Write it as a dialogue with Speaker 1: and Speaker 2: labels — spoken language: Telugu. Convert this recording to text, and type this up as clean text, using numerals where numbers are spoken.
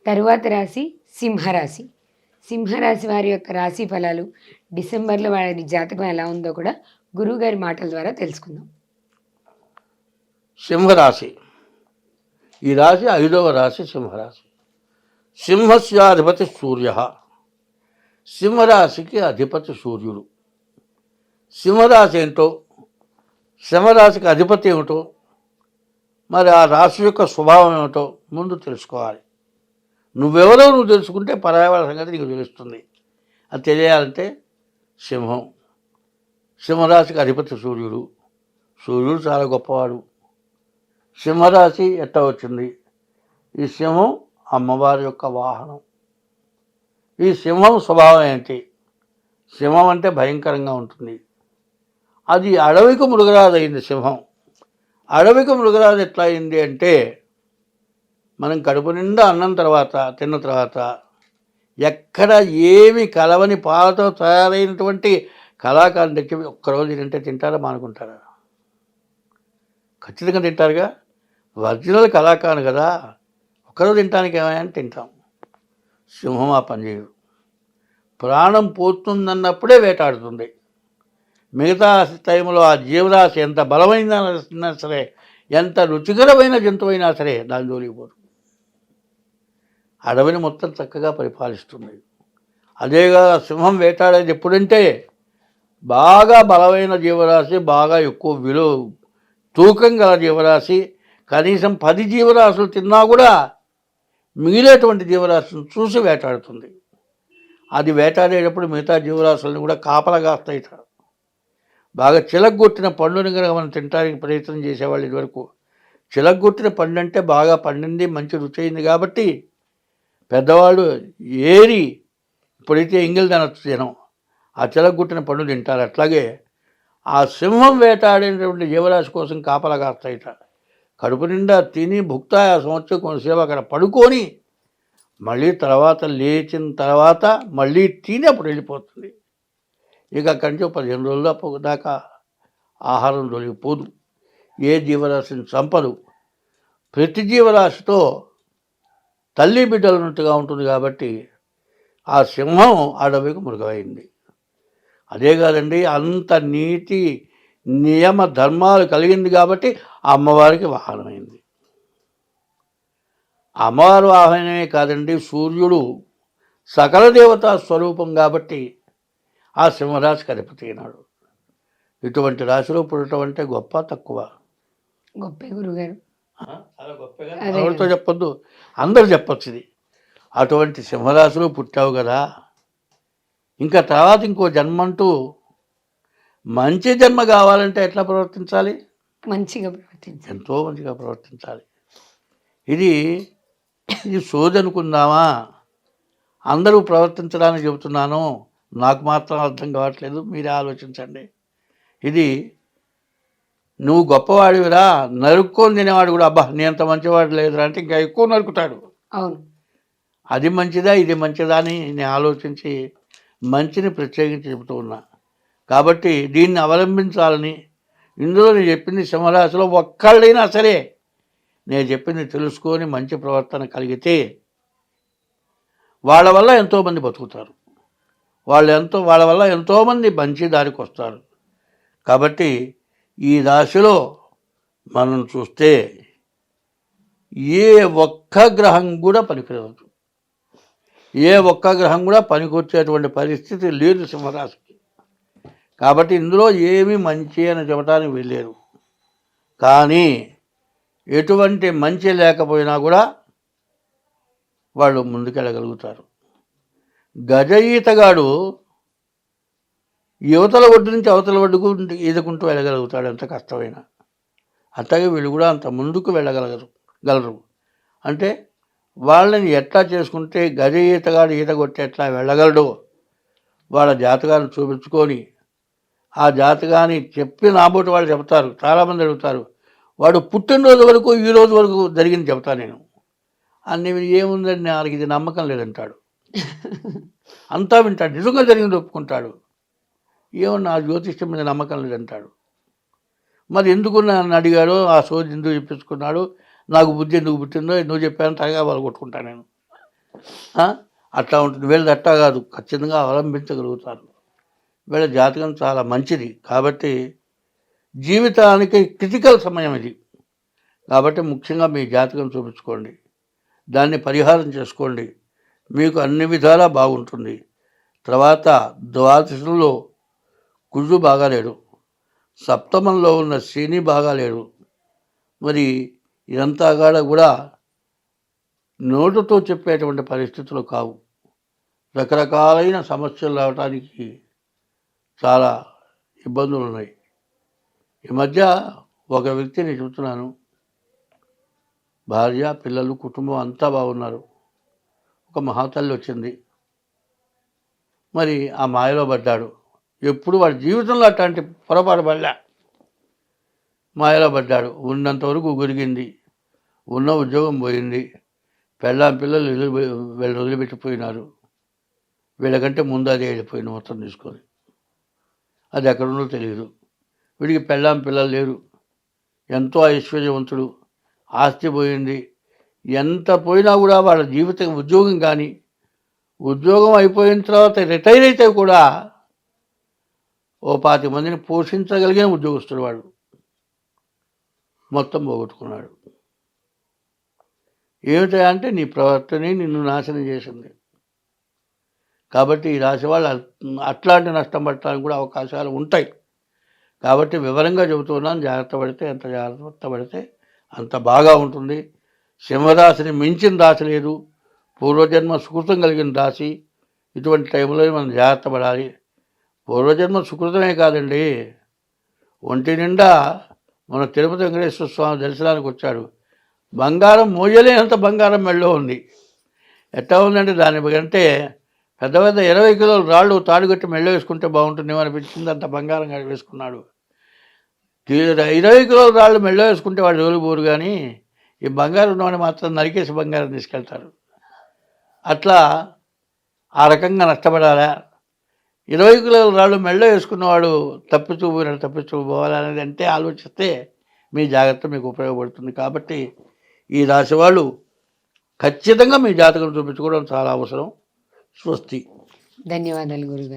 Speaker 1: తరువాత రాశి సింహరాశి. సింహరాశి వారి యొక్క రాశి ఫలాలు, డిసెంబర్లో వారి జాతకం ఎలా ఉందో కూడా గురువుగారి మాటల ద్వారా తెలుసుకుందాం.
Speaker 2: సింహరాశి. ఈ రాశి 5వ రాశి సింహరాశి. సింహస్యాధిపతి సూర్య. సింహరాశికి అధిపతి సూర్యుడు. సింహరాశి ఏంటో, సింహరాశికి అధిపతి ఏమిటో, మరి ఆ రాశి యొక్క స్వభావం ఏమిటో ముందు తెలుసుకోవాలి. నువ్వెవరో నువ్వు తెలుసుకుంటే పర్యావరణ సంగతి నీకు తెలుస్తుంది. అది తెలియాలంటే సింహం. సింహరాశికి అధిపతి సూర్యుడు. సూర్యుడు చాలా గొప్పవాడు. సింహరాశి ఎట్లా వచ్చింది? ఈ సింహం అమ్మవారి యొక్క వాహనం. ఈ సింహం స్వభావం ఏంటి? సింహం అంటే భయంకరంగా ఉంటుంది. అది అడవికి మృగరాజు అయింది సింహం. అడవికి మృగరాజు ఎట్లా అయింది అంటే, మనం కడుపు నిండా అన్నం తిన్న తర్వాత ఎక్కడ ఏమి కలవని పాలతో తయారైనటువంటి కళాకారుని తెచ్చి ఒక్కరోజు తింటే తింటారా, మానుకుంటారా? ఖచ్చితంగా తింటారుగా. ఒరిజినల్ కళాకారుని కదా, ఒక్కరోజు తినడానికి ఏమైనా తింటాం. సింహం ఆ పని చేయదు. ప్రాణం పోతుందన్నప్పుడే వేటాడుతుంది. మిగతా టైంలో ఆ జీవరాశి ఎంత బలమైనా సరే, ఎంత రుచికరమైన జంతువైనా సరే దాని జోలికి పోదు. అడవిని మొత్తం చక్కగా పరిపాలిస్తుంది. అదేగా సింహం వేటాడేది ఎప్పుడంటే, బాగా బలమైన జీవరాశి, బాగా ఎక్కువ తూకం గల జీవరాశి, కనీసం 10 జీవరాశులు తిన్నా కూడా మిగిలేటువంటి జీవరాశిని చూసి వేటాడుతుంది. అది వేటాడేటప్పుడు మిగతా జీవరాశులను కూడా కాపలగాస్తాయిట. బాగా చిలగొట్టిన పండుని కనుక మనం తినడానికి ప్రయత్నం చేసేవాళ్ళు ఇదివరకు. చిలగొట్టిన పండు అంటే బాగా పండింది, మంచి రుచి అయింది కాబట్టి పెద్దవాళ్ళు ఏరి ఇప్పుడైతే ఎంగిల్ తినచ్చు జనం, ఆ చిలగొట్టిన పండు తింటారు. అట్లాగే ఆ సింహం వేటాడేటువంటి జీవరాశి కోసం కాపలగాస్తాయిట. కడుపు నిండా తిని భుక్తాయాసం వచ్చి కొంతసేపు అక్కడ పడుకొని మళ్ళీ తర్వాత లేచిన తర్వాత మళ్ళీ తిని అప్పుడు వెళ్ళిపోతుంది. ఇక అక్కడి నుంచి 15 రోజుల దాకా ఆహారం దొరికిపోదు. ఏ జీవరాశిని చంపదు. ప్రతి జీవరాశితో తల్లి బిడ్డలు ఉన్నట్టుగా ఉంటుంది కాబట్టి ఆ సింహం అడవికి మృగమైంది. అదే కాదండి, అంత నీతి నియమ ధర్మాలు కలిగింది కాబట్టి అమ్మవారికి వాహనమైంది. అమ్మవారి వాహనమే కాదండి, సూర్యుడు సకల దేవతా స్వరూపం కాబట్టి ఆ సింహరాశికి అధిపతి అయినాడు. ఇటువంటి రాశిలో పుట్టడం అంటే గొప్ప తక్కువ?
Speaker 1: గొప్పే గురుగారు.
Speaker 2: చాలా గొప్పగా ఎవరితో చెప్పొద్దు, అందరూ చెప్పచ్చు ఇది. అటువంటి సింహరాశిలో పుట్టావు కదా, ఇంకా తర్వాత ఇంకో జన్మంటూ మంచి జన్మ కావాలంటే ఎట్లా ప్రవర్తించాలి?
Speaker 1: మంచిగా ప్రవర్తించాలి.
Speaker 2: ఎంతో మంచిగా ప్రవర్తించాలి. ఇది సోది అనుకుందామా? అందరూ ప్రవర్తించడానికి చెబుతున్నాను, నాకు మాత్రం అర్థం కావట్లేదు, మీరే ఆలోచించండి. ఇది నువ్వు గొప్పవాడివిరా, నరుక్కొని తినేవాడు కూడా అబ్బా నీ అంత మంచివాడు లేదురా అంటే ఇంకా ఎక్కువ నరుకుతాడు.
Speaker 1: అవును.
Speaker 2: అది మంచిదా ఇది మంచిదా అని నేను ఆలోచించి మంచిని ప్రత్యేకించి చెబుతూ ఉన్నా. కాబట్టి దీన్ని అవలంబించాలని, ఇందులో నేను చెప్పింది సింహరాశిలో ఒక్కళ్ళైనా సరే నేను చెప్పింది తెలుసుకొని మంచి ప్రవర్తన కలిగితే వాళ్ళ వల్ల ఎంతోమంది బతుకుతారు. వాళ్ళ వల్ల ఎంతోమంది మంచి దారికి వస్తారు. కాబట్టి ఈ రాశిలో మనం చూస్తే ఏ ఒక్క గ్రహం కూడా పనికిరాదు. ఏ ఒక్క గ్రహం కూడా పనికొచ్చేటువంటి పరిస్థితి లేదు సింహరాశికి. కాబట్టి ఇందులో ఏమీ మంచి అని చెప్పడానికి వెళ్ళారు. కానీ ఎటువంటి మంచి లేకపోయినా కూడా వాళ్ళు ముందుకెళ్ళగలుగుతారు. గజ ఈతగాడు యువతల ఒడ్డు నుంచి అవతల ఒడ్డుకు ఈదుకుంటూ వెళ్ళగలుగుతాడు ఎంత కష్టమైనా. అట్లాగే వీళ్ళు కూడా అంత ముందుకు వెళ్ళగలరు. అంటే వాళ్ళని ఎట్లా చేసుకుంటే గజ ఈతగాడు ఈత కొట్టి ఎట్లా వెళ్ళగలడో వాళ్ళ జాతకాన్ని చూపించుకొని, ఆ జాతకాన్ని చెప్పి నాబోటి వాళ్ళు చెప్తారు. చాలామంది అడుగుతారు, వాడు పుట్టినరోజు వరకు ఈ రోజు వరకు జరిగింది చెప్తాను నేను. అన్ని ఏముందని నాకు ఇది నమ్మకం లేదంటాడు. అంతా వింటాడు, నిజంగా జరిగింది ఒప్పుకుంటాడు. ఏమో నా జ్యోతిష్యం మీద నమ్మకం లేదంటాడు. మరి ఎందుకు నన్ను అడిగాడో, ఆ సోది ఎందుకు చెప్పించుకున్నాడు, నాకు బుద్ధి ఎందుకు పుట్టిందో నువ్వు చెప్పాను తగగా వాళ్ళు కొట్టుకుంటాను నేను. ఆ? అట్లా ఉంటుంది. వీళ్ళది అట్టా కాదు, ఖచ్చితంగా అవలంబించగలుగుతారు. వీళ్ళ జాతకం చాలా మంచిది. కాబట్టి జీవితానికి క్రిటికల్ సమయం ఇది. కాబట్టి ముఖ్యంగా మీ జాతకం చూపించుకోండి, దాన్ని పరిహారం చేసుకోండి, మీకు అన్ని విధాలా బాగుంటుంది. తర్వాత ద్వాదశంలో కుజు బాగాలేడు, సప్తమంలో ఉన్న శని బాగాలేడు. మరి ఇదంతా కూడా నోటుతో చెప్పేటువంటి పరిస్థితులు కావు. రకరకాలైన సమస్యలు రావడానికి చాలా ఇబ్బందులు ఉన్నాయి. ఈ మధ్య ఒక వ్యక్తిని చూస్తున్నాను, భార్య పిల్లలు కుటుంబం అంతా బాగున్నారు. ఒక మహాతల్లి వచ్చింది, మరి ఆ మాయలో పడ్డాడు. ఎప్పుడు వాడి జీవితంలో అట్లాంటి పొరపాటు పడలే, మాయలో పడ్డాడు. ఉన్నంతవరకు గురిగింది, ఉన్న ఉద్యోగం పోయింది, పిల్లలు వీళ్ళు వదిలిపెట్టిపోయినారు. వీళ్ళకంటే ముందు అది వెళ్ళిపోయింది మొత్తం తీసుకొని. అది ఎక్కడుందో తెలియదు. వీడికి పిల్లలు లేరు, ఎంతో ఐశ్వర్యవంతుడు, ఆస్తి పోయింది. ఎంత పోయినా కూడా వాళ్ళ జీవితం ఉద్యోగం కానీ, ఉద్యోగం అయిపోయిన తర్వాత రిటైర్ అయితే కూడా ఓ 25 మందిని పోషించగలిగిన ఉద్యోగస్తుడు వాడు, మొత్తం పోగొట్టుకున్నాడు. ఏమిటా అంటే నీ ప్రవర్తనే నిన్ను నాశనం చేసింది. కాబట్టి ఈ రాశి వాళ్ళు అట్లాంటి నష్టం పడటానికి కూడా అవకాశాలు ఉంటాయి. కాబట్టి వివరంగా చెబుతున్నాను, జాగ్రత్త పడితే ఎంత జాగ్రత్త పడితే అంత బాగా ఉంటుంది. సింహరాశిని మించిన రాశి లేదు, పూర్వజన్మ సుకృతం కలిగిన రాశి. ఇటువంటి టైంలో మనం జాగ్రత్త పడాలి. పూర్వజన్మ సుకృతమే కాదండి, ఒంటి నిండా మన తిరుపతి వెంకటేశ్వర స్వామి దర్శనానికి వచ్చాడు, బంగారం మోయలేనంత బంగారం మెళ్ళో ఉంది. ఎట్లా ఉందంటే దానికంటే పెద్ద పెద్ద 20 కిలోల రాళ్ళు తాడుగట్టి మెళ్ళో వేసుకుంటే బాగుంటుందేమో అనిపించింది, అంత బంగారం వేసుకున్నాడు. 20 కిలోల రాళ్ళు మెళ్ళో వేసుకుంటే వాడు జోలికి పోరు, కానీ ఈ బంగారం ఉన్నవాడిని మాత్రం నరికేసి బంగారం తీసుకెళ్తారు. అట్లా ఆ రకంగా నష్టపడాలా? 20 కిలోల రాళ్ళు మెళ్ళో వేసుకున్నవాడు తప్పించుకుపోవాలనేది అంటే ఆలోచిస్తే మీ జాగ్రత్త మీకు ఉపయోగపడుతుంది. కాబట్టి ఈ రాశి వాళ్ళు ఖచ్చితంగా మీ జాతకం చూపించుకోవడం చాలా అవసరం. స్వస్తి.
Speaker 1: ధన్యవాదాలు గురుగారు.